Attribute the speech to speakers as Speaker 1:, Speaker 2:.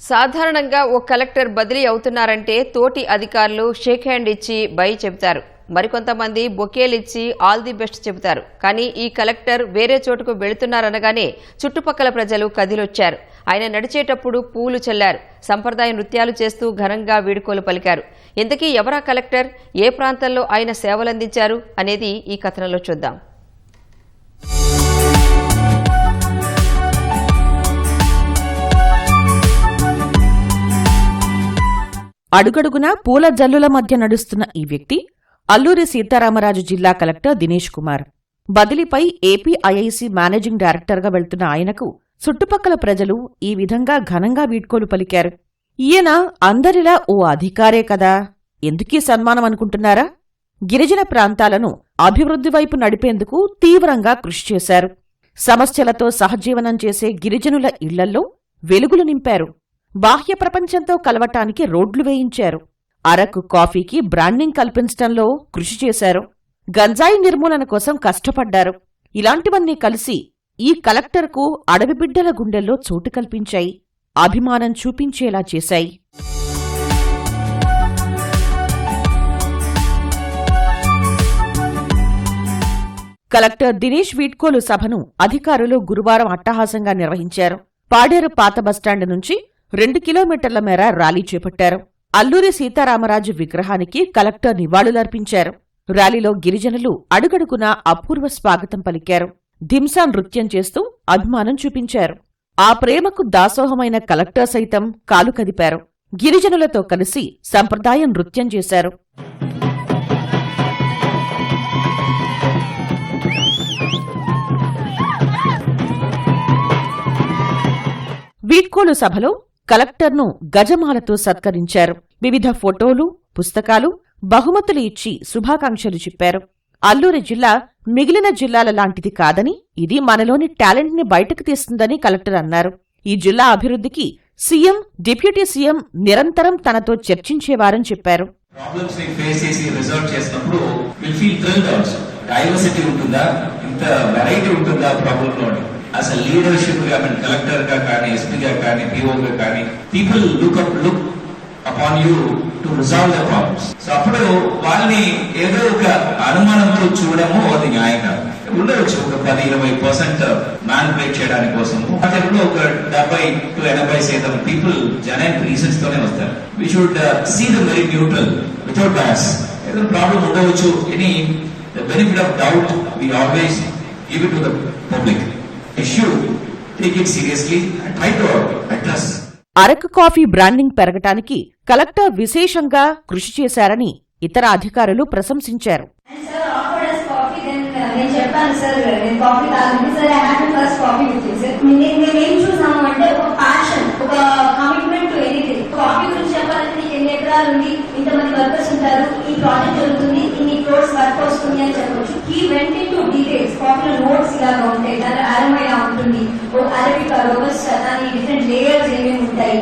Speaker 1: సాధారణంగా ఓ కలెక్టర్ బదిలీ అవుతున్నారంటే తోటి అధికారులు షేక్ హ్యాండ్ ఇచ్చి బై చెబుతారు. మరికొంతమంది బొకేలిచ్చి ఆల్ ది బెస్ట్ చెబుతారు. కానీ ఈ కలెక్టర్ వేరే చోటుకు వెళుతున్నారనగానే చుట్టుపక్కల ప్రజలు కదిలొచ్చారు. ఆయన నడిచేటప్పుడు పూలు చల్లారు. సంప్రదాయ నృత్యాలు చేస్తూ ఘనంగా వీడ్కోలు పలికారు. ఇంతకీ ఎవరా కలెక్టర్, ఏ ప్రాంతంలో ఆయన సేవలందించారు అనేది ఈ కథనంలో చూద్దాం.
Speaker 2: అడుగడుగునా పూల జల్లుల మధ్య నడుస్తున్న ఈ వ్యక్తి అల్లూరి సీతారామరాజు జిల్లా కలెక్టర్ దినేష్ కుమార్. బదిలీపై ఏపీ ఐఐసి మేనేజింగ్ డైరెక్టర్గా వెళ్తున్న ఆయనకు చుట్టుపక్కల ప్రజలు ఈ విధంగా ఘనంగా వీడ్కోలు పలికారు. ఈయన అందరిలా ఓ అధికారే కదా, ఎందుకీ సన్మానం అనుకుంటున్నారా? గిరిజన ప్రాంతాలను అభివృద్ధి వైపు నడిపేందుకు తీవ్రంగా కృషి చేశారు. సమస్యలతో సహజీవనం చేసే గిరిజనుల ఇళ్లల్లో వెలుగులు నింపారు. బాహ్య ప్రపంచంతో కలవటానికి రోడ్లు వేయించారు. అరకు కాఫీకి బ్రాండింగ్ కల్పించటంలో కృషి చేశారు. గంజాయి నిర్మూలన కోసం కష్టపడ్డారు. ఇలాంటివన్నీ కలిసి ఈ కలెక్టర్కు అడవి బిడ్డల గుండెల్లో చోటు కల్పించాయి, అభిమానం చూపించేలా చేశాయి. కలెక్టర్ దినేష్ వీడ్కోలు సభను అధికారులు గురువారం అట్టహాసంగా నిర్వహించారు. పాడేరు పాత బస్టాండ్ నుంచి 2 కిలోమీటర్ల మేర ర్యాలీ చేపట్టారు. అల్లూరి సీతారామరాజు విగ్రహానికి కలెక్టర్ నివాళులర్పించారు. ర్యాలీలో గిరిజనులు అడుగడుగునా అపూర్వ స్వాగతం పలికారు. ధింసా నృత్యం చేస్తూ అభిమానం చూపించారు. ఆ ప్రేమకు దాసోహమైన కలెక్టర్ సైతం కాలు కదిపారు. గిరిజనులతో కలిసి సంప్రదాయ నృత్యం చేశారు. వీడ్కోలు సభలో కలెక్టర్ను గజమాలతో సత్కరించారు. వివిధ ఫోటోలు, పుస్తకాలు, బహుమతులు ఇచ్చి శుభాకాంక్షలు చెప్పారు. అల్లూరి జిల్లా మిగిలిన జిల్లాల లాంటిది కాదని, ఇది మనలోని టాలెంట్ని బయటకు తీస్తుందని కలెక్టర్ అన్నారు. ఈ జిల్లా అభివృద్ధికి సీఎం, డిప్యూటీ సీఎం నిరంతరం తనతో చర్చించేవారని చెప్పారు.
Speaker 3: as a leadership గా కలెక్టర్ గా కానీ ఎస్పీ గా కానీ పిఓ గా కానీ people look upon you to resolve the problems. So అప్పుడు వాళ్ళని ఏదో ఒక అనుమానంతో చూడము అది న్యాయం కాదు. ఉండవచ్చు ఒక 10-20% మ్యానిపులేట్ చేయడానికి కోసం. వాటిలో ఒక 70-80% పీపుల్ జెన్యూన్ రీజన్స్ తోనే వస్తారు. We should see the very neutral without bias. ఏదో ప్రాబ్లం ఉండవచ్చు, any the benefit of doubt we always give it to the public.
Speaker 2: Araku coffee branding పెరగటానికి కలెక్టర్ విశేషంగా కృషి చేశారని ఇతర అధికారులు ప్రశంసించారు.
Speaker 4: ఇంతమంది వర్కర్స్ ఉంటారు, ఈ ప్రాజెక్ట్ జరుగుతుంది, ఇన్ని క్రోర్స్ వర్క్ వస్తుంది అని చెప్పొచ్చు. He went into details. కాఫీలో నోట్స్ ఇలాగా ఉంటాయి, దాని అరమ ఇలా ఉంటుంది, అరబికా, రోబస్టా, దాని డిఫరెంట్ లేయర్స్ ఏమేమి ఉంటాయి,